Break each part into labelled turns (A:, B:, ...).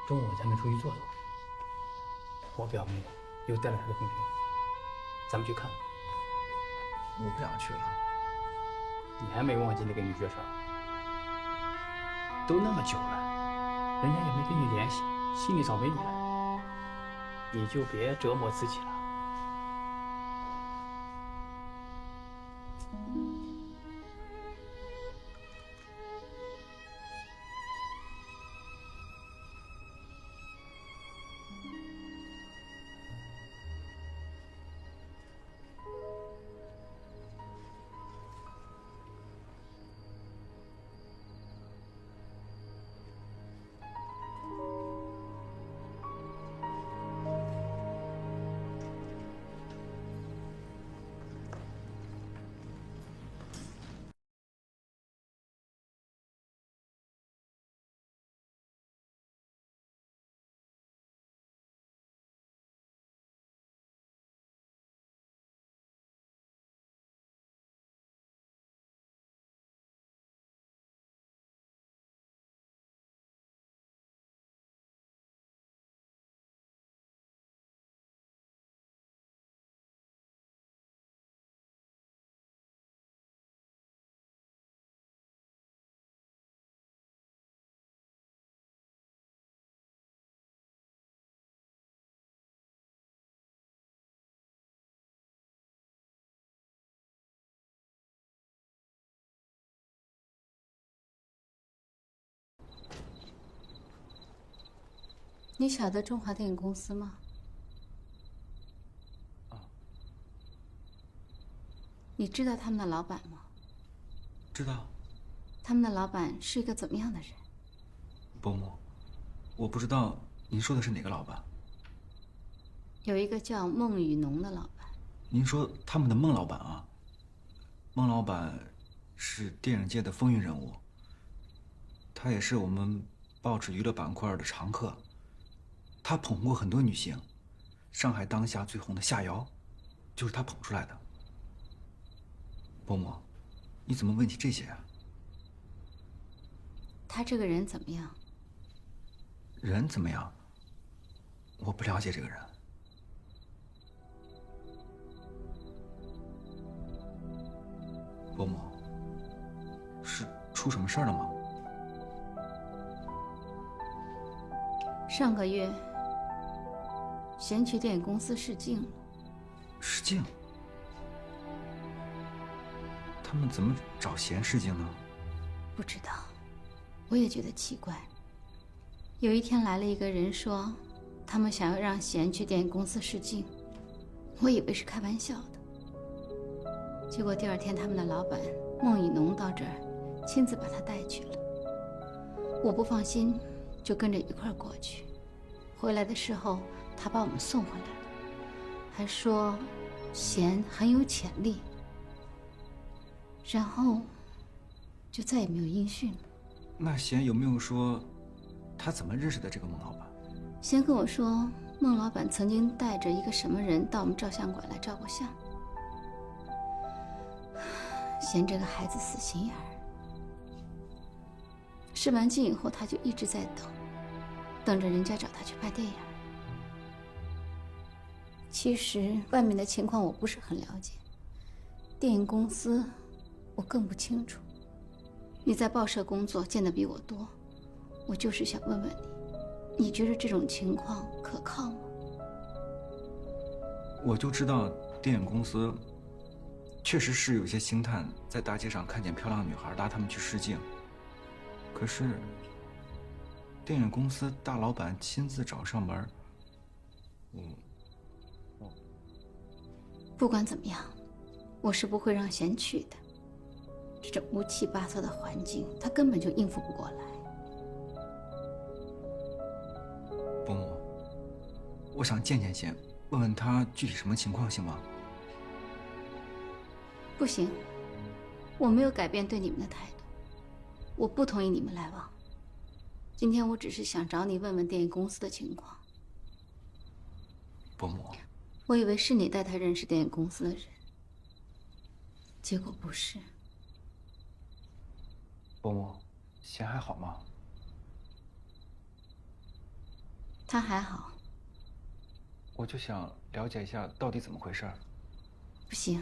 A: 中午咱们出去坐坐。我表妹又带了她的同学，咱们去看。
B: 我不想去了。
A: 你还没忘记那个女角色？都那么久了，人家也没跟你联系，心里早没你了。你就别折磨自己了。
C: 你晓得中华电影公司吗？你知道他们的老板吗？
B: 知道。
C: 他们的老板是一个怎么样的人？
B: 伯母，我不知道您说的是哪个老板。
C: 有一个叫孟雨农的老板。
B: 您说他们的孟老板啊？孟老板是电影界的风云人物，他也是我们报纸娱乐板块的常客。他捧过很多女星，上海当下最红的夏瑶，就是他捧出来的。伯母，你怎么问起这些啊？
C: 他这个人怎么样？
B: 人怎么样？我不了解这个人。伯母，是出什么事儿了吗？
C: 上个月，贤渠电影公司试镜了。
B: 试镜？他们怎么找贤试镜呢？
C: 不知道，我也觉得奇怪。有一天来了一个人说，他们想要让贤去电影公司试镜，我以为是开玩笑的。结果第二天，他们的老板孟雨农到这儿，亲自把他带去了。我不放心，就跟着一块儿过去。回来的时候，他把我们送回来了，还说贤很有潜力。然后就再也没有音讯了。
B: 那贤有没有说他怎么认识的这个孟老板？
C: 贤跟我说，孟老板曾经带着一个什么人到我们照相馆来照过相。贤这个孩子死心眼儿，试完镜以后他就一直在等着人家找他去拍电影。其实外面的情况我不是很了解，电影公司我更不清楚。你在报社工作，见得比我多，我就是想问问你，你觉得这种情况可靠吗？
B: 我就知道电影公司确实是有些星探在大街上看见漂亮女孩拉他们去试镜，可是电影公司大老板亲自找上门，
C: 不管怎么样，我是不会让贤去的。这种乌七八糟的环境，他根本就应付不过来。
B: 伯母，我想见见贤，问问他具体什么情况，行吗？
C: 不行，我没有改变对你们的态度，我不同意你们来往。今天我只是想找你问问电影公司的情况。
B: 伯母，
C: 我以为是你带他认识电影公司的人，结果不是。
B: 伯母，贤还好吗？
C: 他还好。
B: 我就想了解一下到底怎么回事。
C: 不行，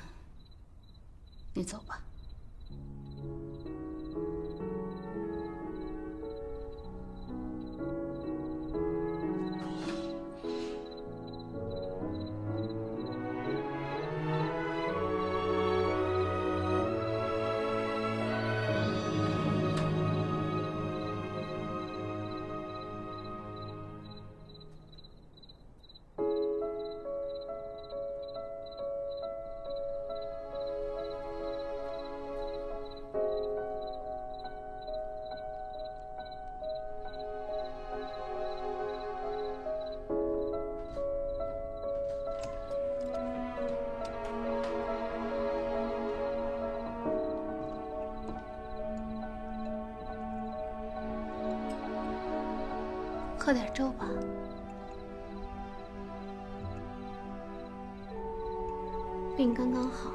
C: 你走吧。喝点粥吧。病刚刚好，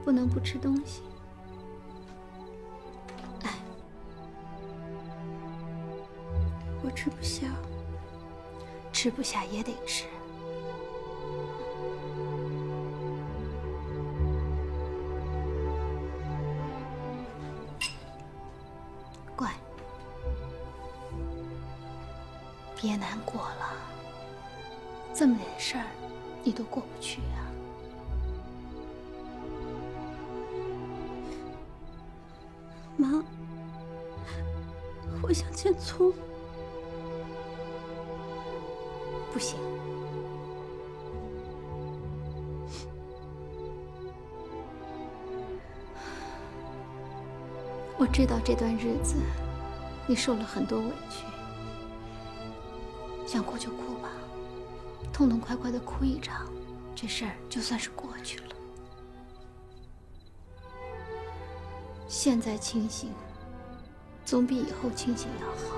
C: 不能不吃东西。来，我吃不下，吃不下也得吃。乖。别难过了，这么点事儿，你都过不去啊！妈，我想减粗。不行，我知道这段日子你受了很多委屈。想哭就哭吧，痛痛快快的哭一场，这事儿就算是过去了。现在清醒，总比以后清醒要好。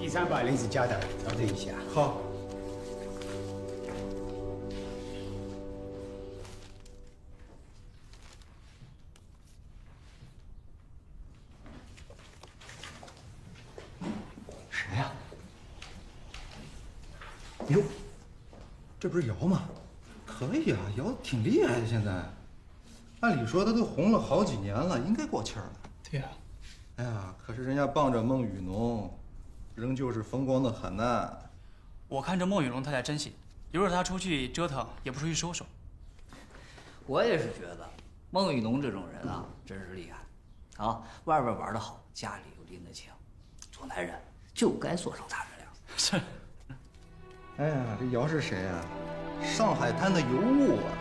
D: 第3把零食加点，调整一下。
B: 好。谁呀？
E: 哟，这不是瑶吗？可以啊，瑶挺厉害的。现在，按理说他都红了好几年了，应该过气儿了。
A: 对呀。
E: 哎呀，可是人家傍着孟雨农，仍旧是风光的很呐。
A: 我看这孟雨农他才真信，留着他出去折腾，也不出去收收。
F: 我也是觉得，孟雨农这种人啊，真是厉害，啊，外边玩得好，家里又拎得清，做男人就该做成他这样。
A: 是。
E: 哎呀，这瑶是谁啊？上海滩的尤物啊！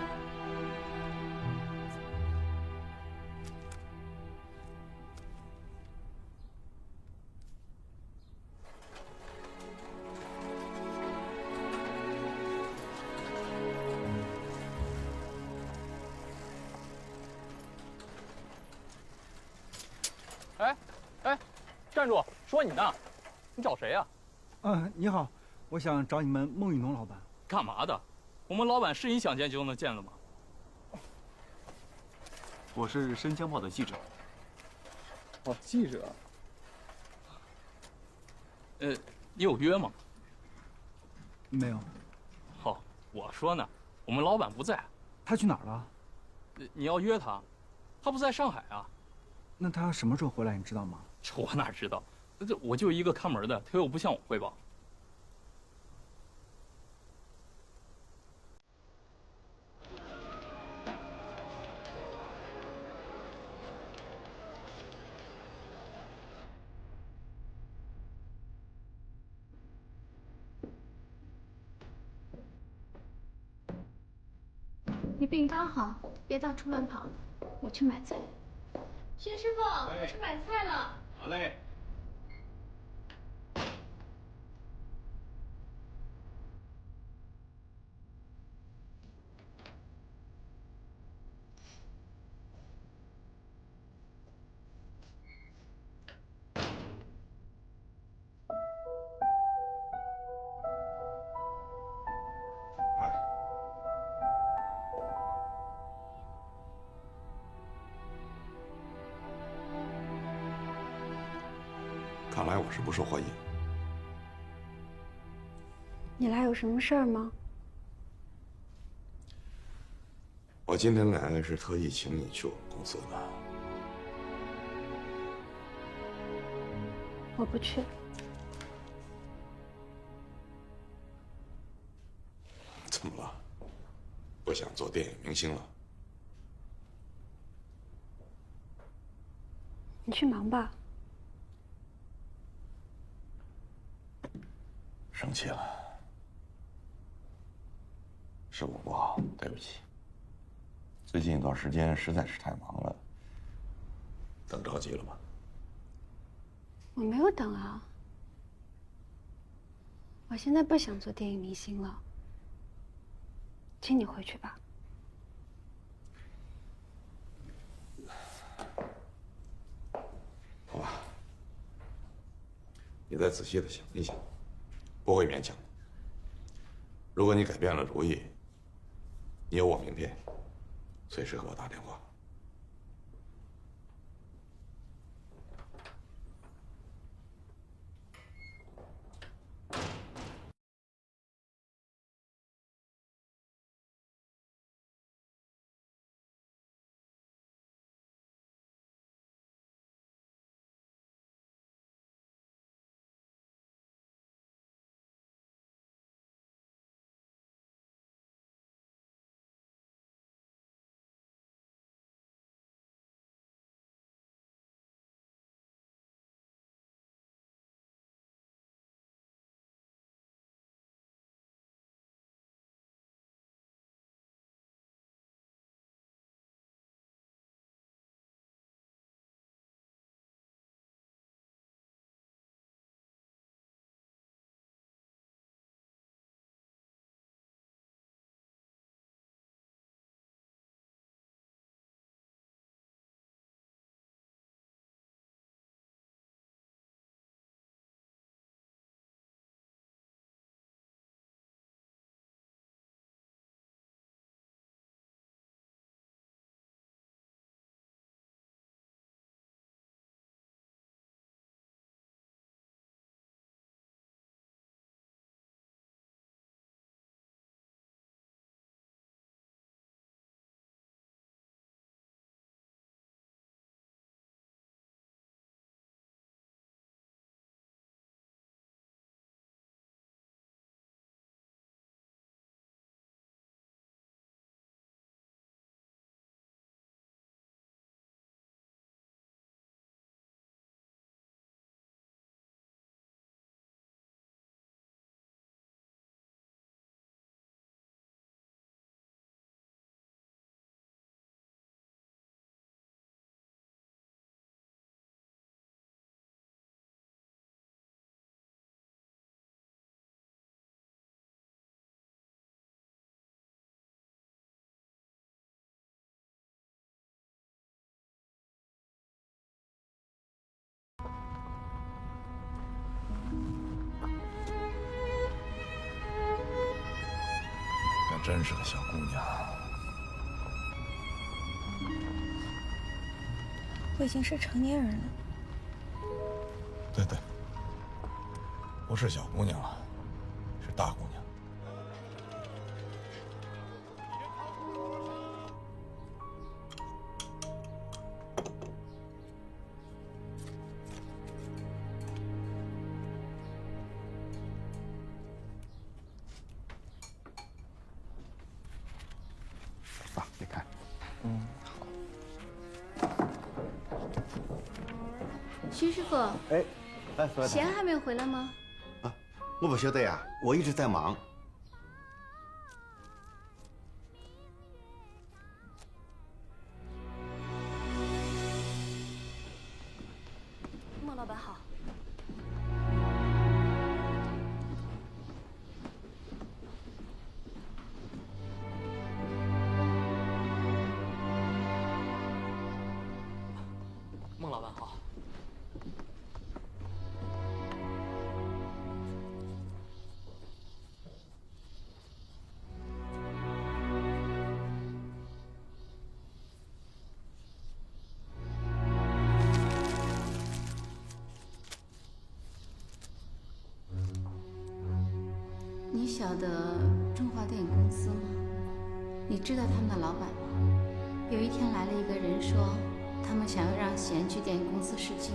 G: 哎，站住！说你呢，你找谁呀？
B: 你好，我想找你们孟雨农老板。
G: 干嘛的？我们老板是你想见就能见的吗？
H: 我是《申江报》的记者。
G: 哦，记者。你有约吗？
B: 没有。
G: 好，我说呢，我们老板不在。
B: 他去哪儿了？
G: 你要约他，他不在上海啊。
B: 那他什么时候回来？你知道吗？
G: 这我哪知道？我就一个看门的，他又不向我汇报。
C: 你病刚好，别到处乱跑，我去买菜。薛师傅，我去买菜了。
H: 好嘞。
I: 我是不受欢迎。
J: 你来有什么事儿吗？
I: 我今天来是特意请你去我们公司的。
J: 我不去。
I: 怎么了？不想做电影明星了？
J: 你去忙吧。
I: 生气了？是我不好，对不起。最近一段时间实在是太忙了，等着急了吗？
J: 我没有等啊。我现在不想做电影明星了，请你回去吧。
I: 好吧，你再仔细的想一想，不会勉强的。如果你改变了主意，你有我名片，随时给我打电话。真是个小姑娘。
J: 我已经是成年人了。
I: 对对，不是小姑娘了，是大姑娘。爸，你看。
C: 徐师傅，
D: 哎，来，所
C: 贤还没有回来吗？
D: 啊，我不晓得呀，我一直在忙。
J: 孟老板好。
G: 孟老板好。
C: 你晓得中华电影公司吗？你知道他们的老板吗？有一天来了一个人说，他们想要让贤去电影公司试镜，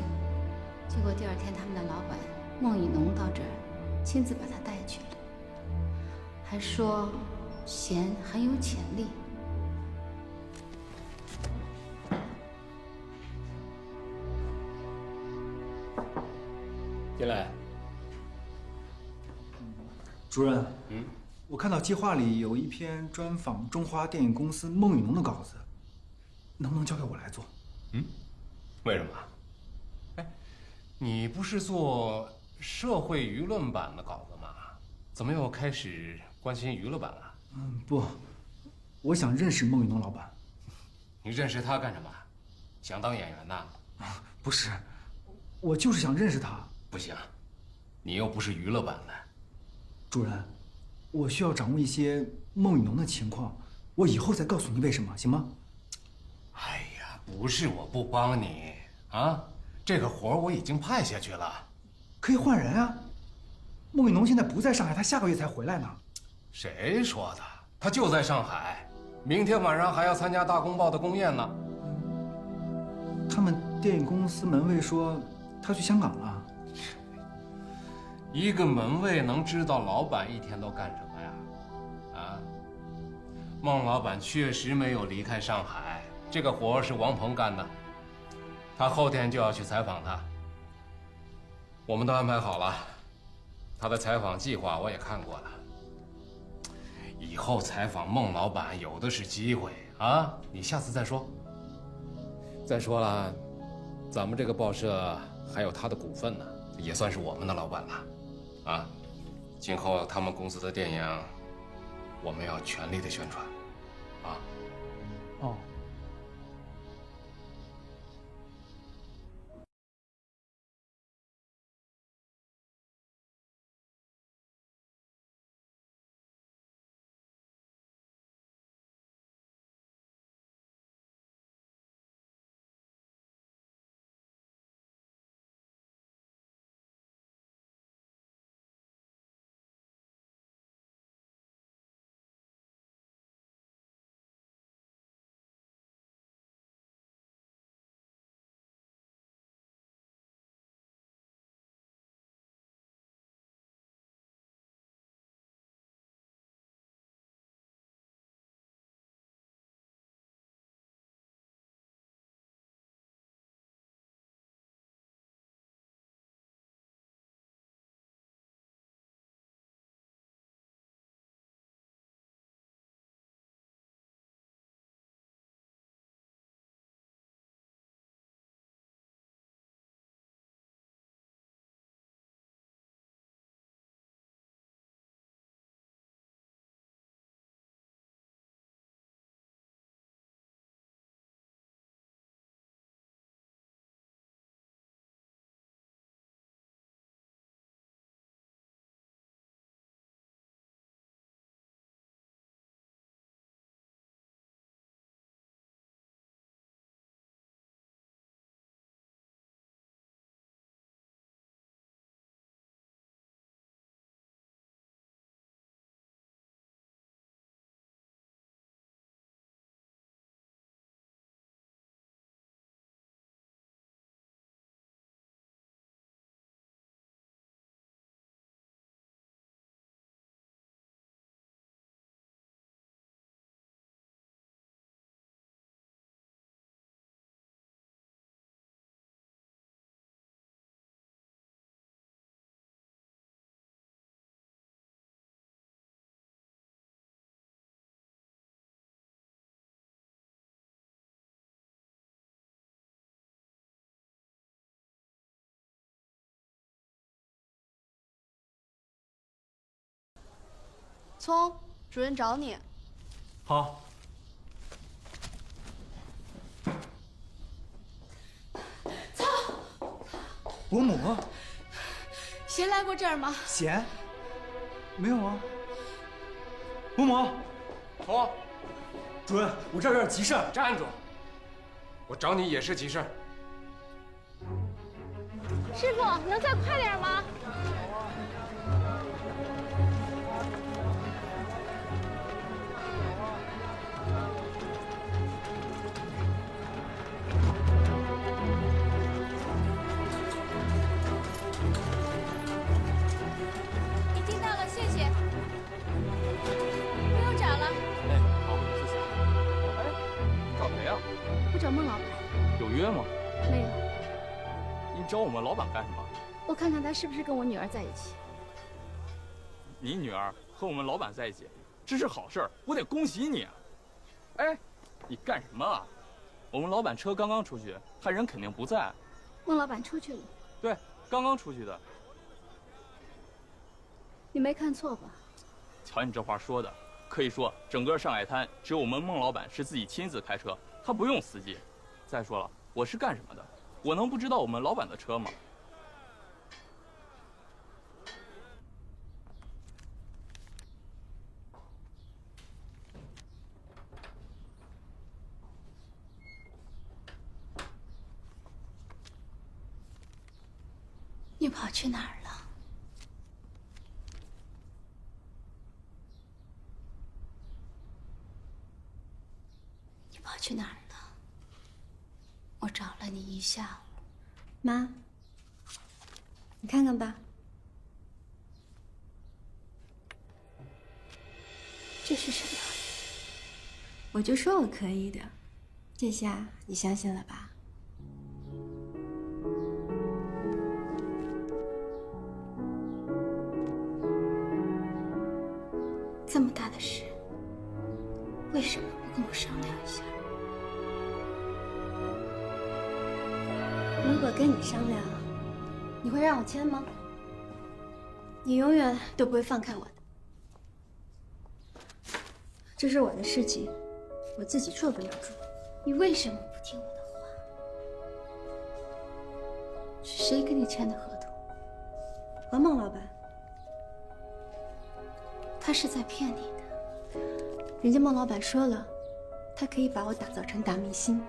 C: 结果第二天他们的老板孟以农到这儿，亲自把他带去了，还说贤很有潜力。
A: 进来。
B: 主任，我看到计划里有一篇专访中华电影公司孟雨农的稿子，能不能交给我来做？
K: 为什么？哎，你不是做社会舆论版的稿子吗？怎么又开始关心娱乐版了？
B: 不，我想认识孟雨农老板。
K: 你认识他干什么？想当演员呐？
B: 不是，我就是想认识他。
K: 不行，你又不是娱乐版的。
B: 主任，我需要掌握一些孟雨农的情况，我以后再告诉你为什么，行吗？
K: 哎呀，不是我不帮你啊，这个活我已经派下去了。
B: 可以换人啊。孟雨农现在不在上海，他下个月才回来呢。
K: 谁说的？他就在上海，明天晚上还要参加大公报的公宴呢。
B: 他们电影公司门卫说他去香港了。
K: 一个门卫能知道老板一天都干什么呀？啊，孟老板确实没有离开上海，这个活是王鹏干的，他后天就要去采访他。我们都安排好了，他的采访计划我也看过了。以后采访孟老板有的是机会啊，你下次再说。再说了，咱们这个报社还有他的股份呢，也算是我们的老板了。啊，今后他们公司的电影，我们要全力的宣传，啊。
B: 哦。
L: 聪，主任找你。
B: 好。
C: 聪，
B: 伯母。
C: 贤来过这儿吗？
B: 贤，没有啊。伯母。
K: 说，
B: 主任，我这儿有点急事。
K: 站住！我找你也是急事。
L: 师傅，能再快点吗？
C: 孟老板。
G: 有约吗？
C: 没有。
G: 你找我们老板干什么？
C: 我看看他是不是跟我女儿在一起。
G: 你女儿和我们老板在一起，这是好事儿，我得恭喜你。哎，你干什么啊？我们老板车刚刚出去，他人肯定不在。
C: 孟老板出去了。
G: 对，刚刚出去的。
C: 你没看错吧？
G: 瞧你这话说的，可以说整个上海滩只有我们孟老板是自己亲自开车，他不用司机。再说了，我是干什么的？我能不知道我们老板的车吗？
C: 你跑去哪儿了？你跑去哪儿了？我找了你一下午。
J: 妈，你看看吧，
C: 这是什么？
J: 我就说我可以的，这下你相信了吧？
C: 这么大的事，为什么不跟我商量一下？
J: 如果跟你商量，你会让我签吗？你永远都不会放开我的。这是我的事情，我自己做不了主。
C: 你为什么不听我的话？是谁跟你签的合同？
J: 和孟老板。
C: 他是在骗你的。
J: 人家孟老板说了，他可以把我打造成大明星。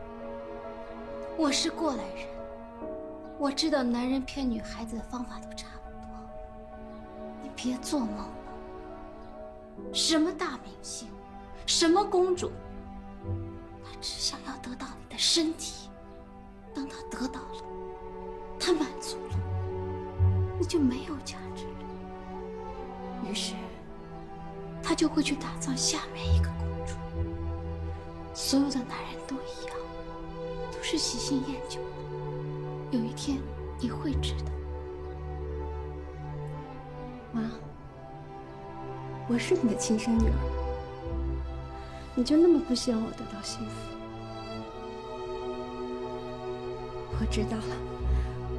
C: 我是过来人，我知道男人骗女孩子的方法都差不多。你别做梦了，什么大明星，什么公主，他只想要得到你的身体。当他得到了，他满足了，你就没有价值了。于是他就会去打造下面一个公主。所有的男人都一样，都是喜新厌旧的。有一天你会知道。
J: 妈，我是你的亲生女儿，你就那么不希望我得到幸福？我知道了，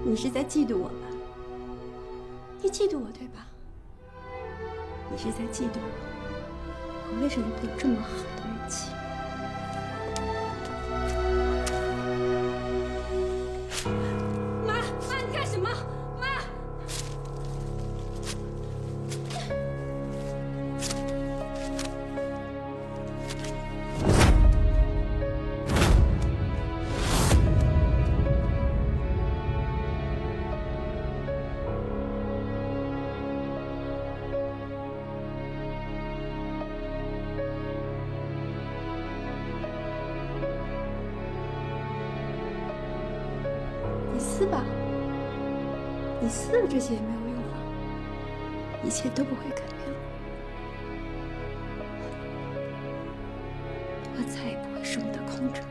J: 你是在嫉妒我吧？你嫉妒我对吧？你是在嫉妒我为什么会有这么好的运气？
C: 妈，你干什么？妈！
J: 你撕吧，你撕了这些也没有用啊，一切都不会改变了，我再也不会是你的空着。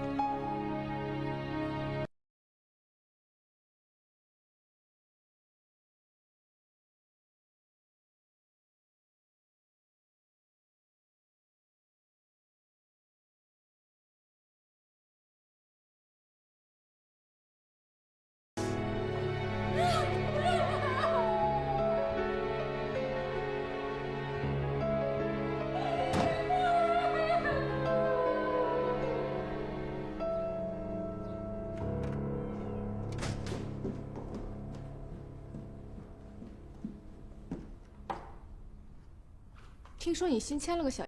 L: 听说你新签了个小。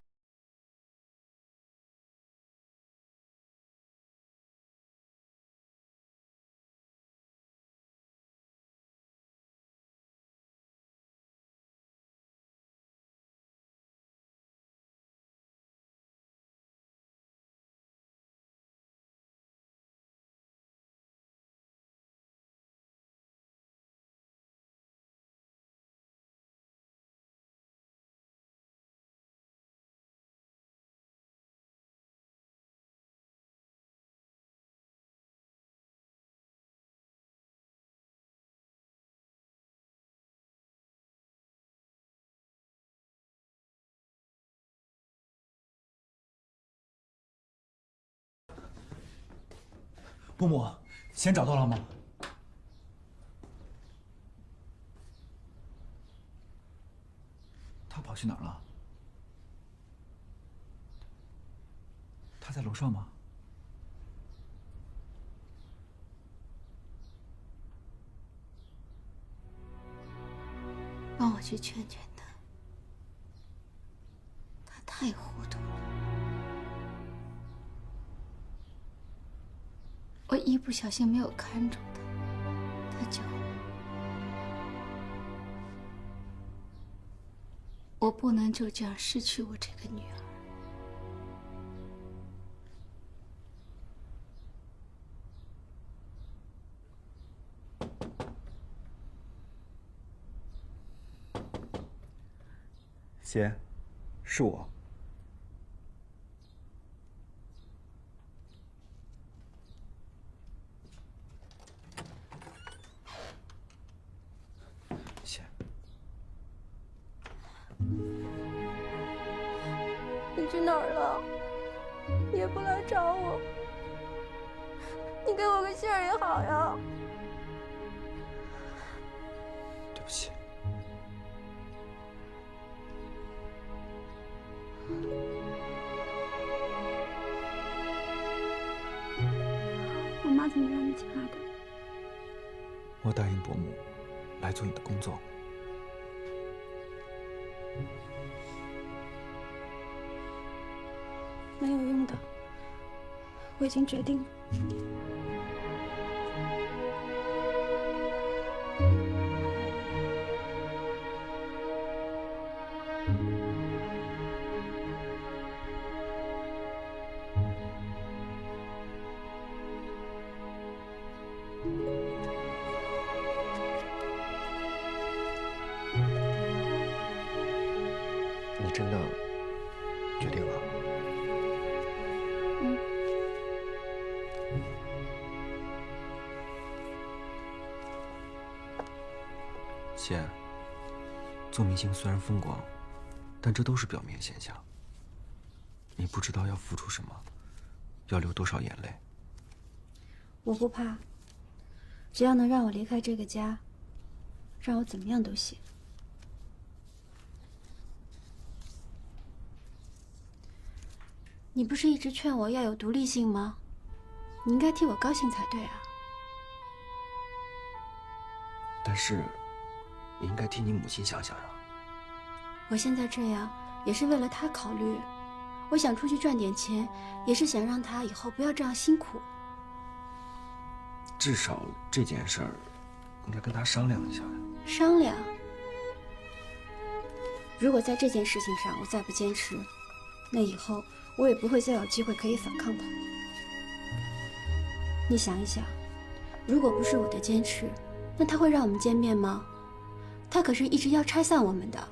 B: 伯母，钱找到了吗？他跑去哪儿了？他在楼上吗？
C: 帮我去劝劝他，他太糊涂了。我一不小心没有看住他，他就……我不能就这样失去我这个女儿。
B: 姐，是我。姐，
J: 你去哪儿了？你也不来找我，你给我个信儿也好呀。
B: 对不起。
J: 我妈怎么让你进来的？
B: 我答应伯母来做你的工作。
J: 没有用的，我已经决定了。
B: 你真的决定了？
J: 嗯。
B: 姐，做明星虽然风光，但这都是表面现象。你不知道要付出什么，要流多少眼泪。
J: 我不怕，只要能让我离开这个家，让我怎么样都行。你不是一直劝我要有独立性吗？你应该替我高兴才对啊。
B: 但是，你应该替你母亲想想呀。
J: 我现在这样也是为了她考虑，我想出去赚点钱，也是想让她以后不要这样辛苦。
B: 至少这件事儿，应该跟她商量一下呀。
J: 商量？如果在这件事情上我再不坚持，那以后我也不会再有机会可以反抗他。你想一想，如果不是我的坚持，那他会让我们见面吗？他可是一直要拆散我们的。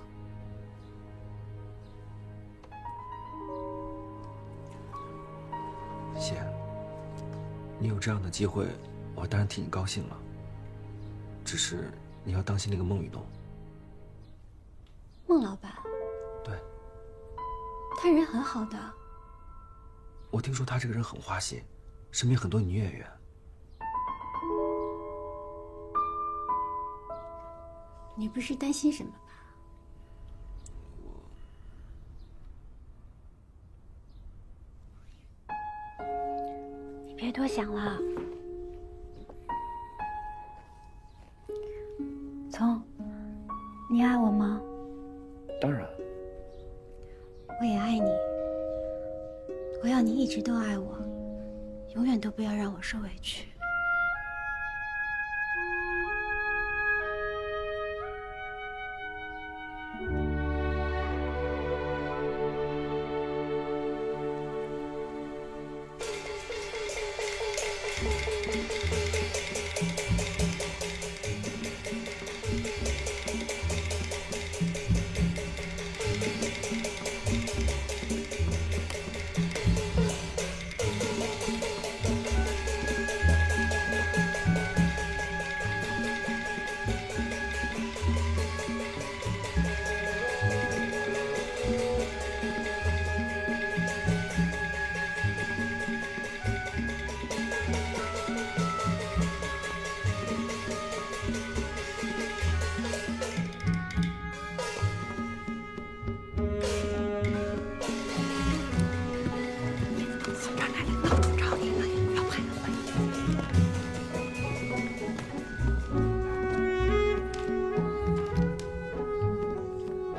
B: 姐，你有这样的机会，我当然替你高兴了。只是你要当心那个孟雨农。
J: 孟老板？
B: 对。
J: 他人很好的。
B: 我听说他这个人很花心，身边很多女演员。
J: 你不是担心什么吧？你别多想了。聪，你爱我吗？
B: 当然。
J: 我也爱你。我要你一直都爱我，永远都不要让我受委屈。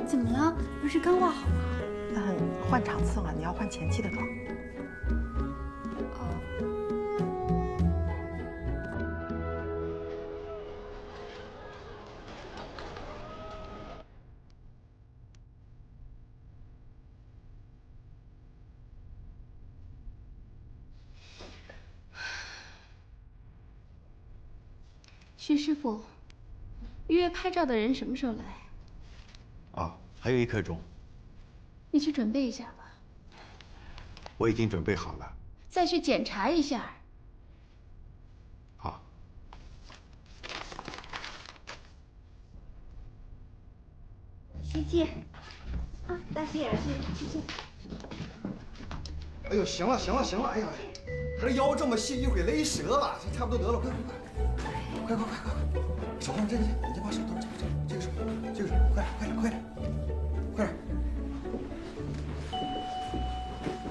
J: 怎么了？不是刚画好吗？
M: 换场次了，你要换前期的妆。
C: 徐师傅，约拍照的人什么时候来？
N: 啊，还有1刻钟，
C: 你去准备一下吧。
N: 我已经准备好了。
C: 再去检查一下。
N: 好。
J: 徐姐，啊，大姐，徐姐。
E: 哎呦，行了，哎呀，他这腰这么细，一会勒折了，这差不多得了，快！手上这，你把手都这个手，快点！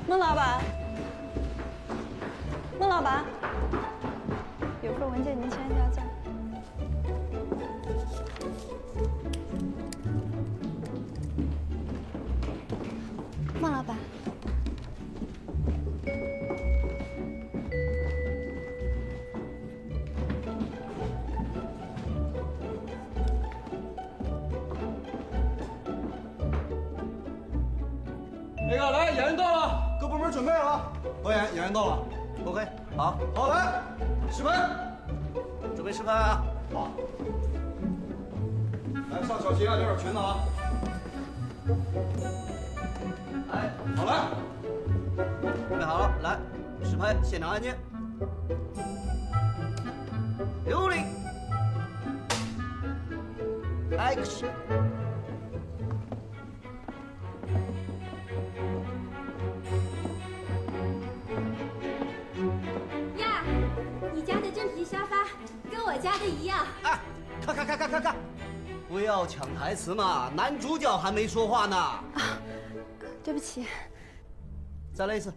J: 孟老板，有份文件您签一下价。孟老板。
E: 那个来，演员到了，各部门准备了，导演，演员到了。
F: OK， 好，
E: 来，示范，
F: 准备示范啊！
E: 好，来上小旗啊，留点裙子啊。
F: 来，
E: 好来，
F: 准备好了，来，实拍，现场安静，Rolling， Action。
J: 我家的一样。
F: 哎，看，不要抢台词嘛，男主角还没说话呢。啊，
J: 对不起。
F: 再来一次。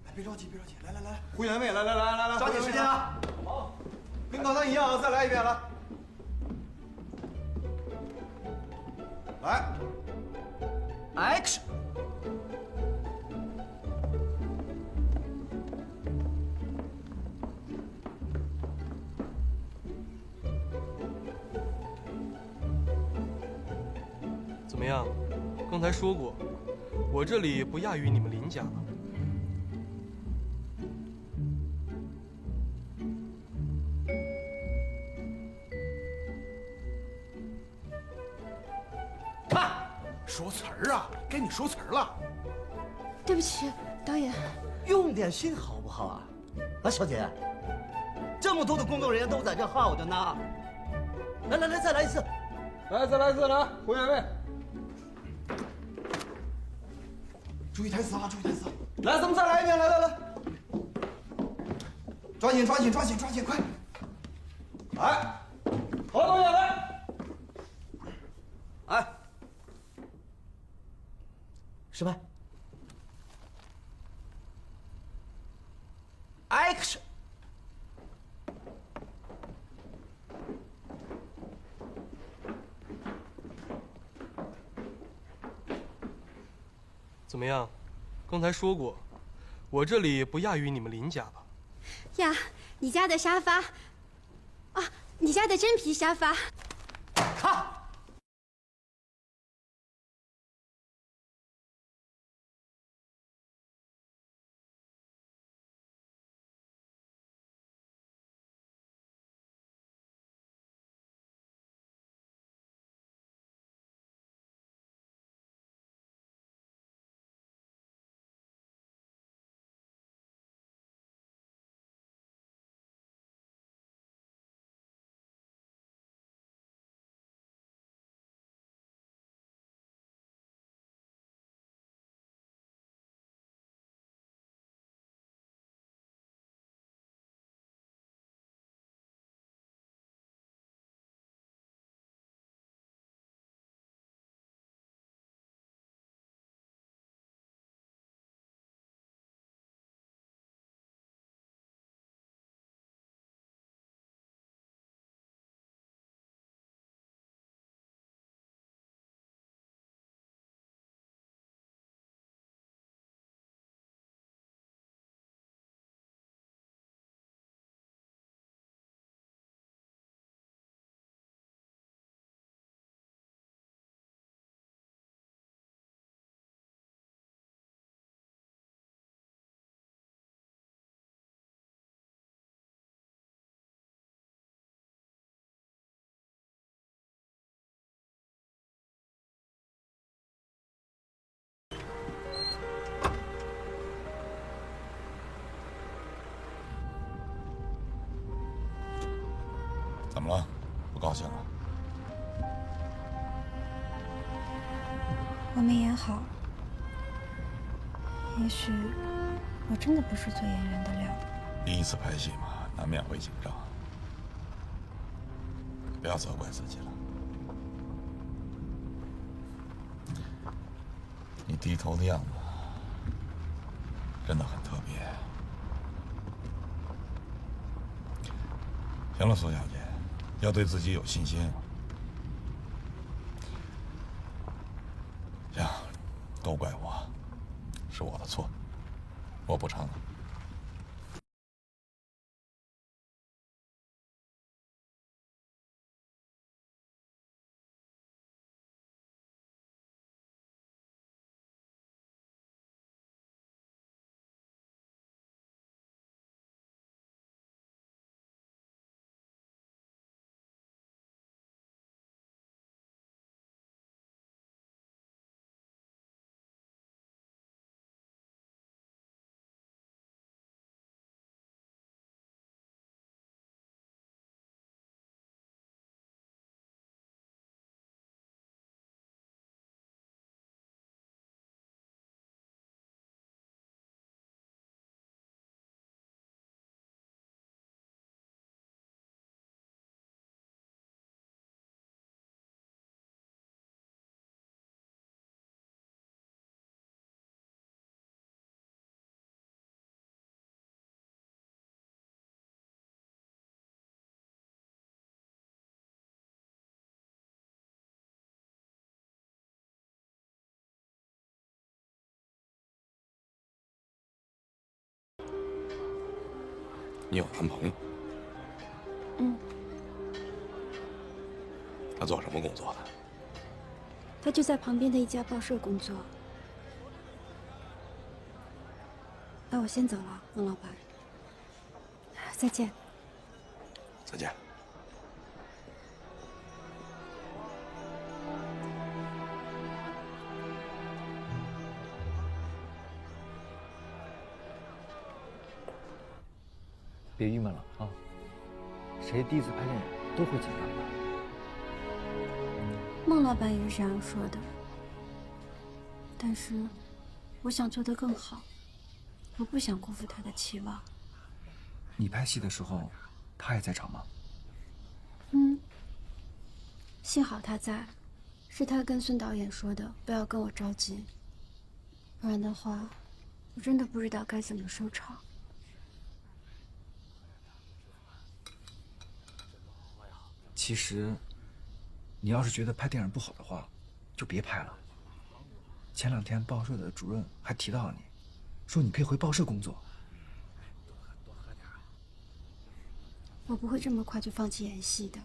E: 哎，别着急，来，胡原味，来，
F: 抓紧时间啊！
E: 好，跟刚才一样啊，再来一遍，来
F: ，Action。
O: 怎么样？刚才说过，我这里不亚于你们林家吧？
E: 看，说词儿啊，该你说词儿了。
J: 对不起，导演。
F: 用点心好不好啊？啊，小姐，这么多的工作人员都在这耗着呢。来，再来一次。
E: 再来一次，来，胡原味。注意台词啊！来，咱们再来一遍，来，抓紧，快！来，好，导演来，
F: 来，实拍 ，Action。
O: 怎么样？刚才说过，我这里不亚于你们林家吧？
J: 呀，你家的沙发，啊，你家的真皮沙发。
F: 看。
I: 不高兴了？
J: 我没演好，也许我真的不是做演员的料。
I: 第一次拍戏嘛，难免会紧张，不要责怪自己了。你低头的样子真的很特别。行了，苏小姐，要对自己有信心。行，都怪我，是我的错，我补偿了。你有男朋友？
J: 嗯，
I: 他做什么工作的？
J: 他就在旁边的一家报社工作。那我先走了，孟老板。再见。
I: 再见。
B: 别郁闷了啊！谁第一次拍电影都会紧张的。
J: 孟老板也是这样说的，但是我想做得更好，我不想辜负他的期望。
B: 你拍戏的时候，他也在场吗？
J: 嗯，幸好他在，是他跟孙导演说的，不要跟我着急，不然的话，我真的不知道该怎么收场。
B: 其实，你要是觉得拍电影不好的话，就别拍了。前2天报社的主任还提到了你，说你可以回报社工作。
J: 我不会这么快就放弃演戏的，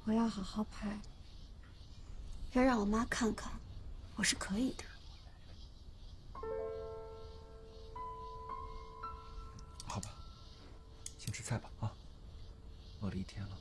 J: 我要好好拍，要让我妈看看，我是可以的。
B: 好吧，先吃菜吧啊，饿了1天了。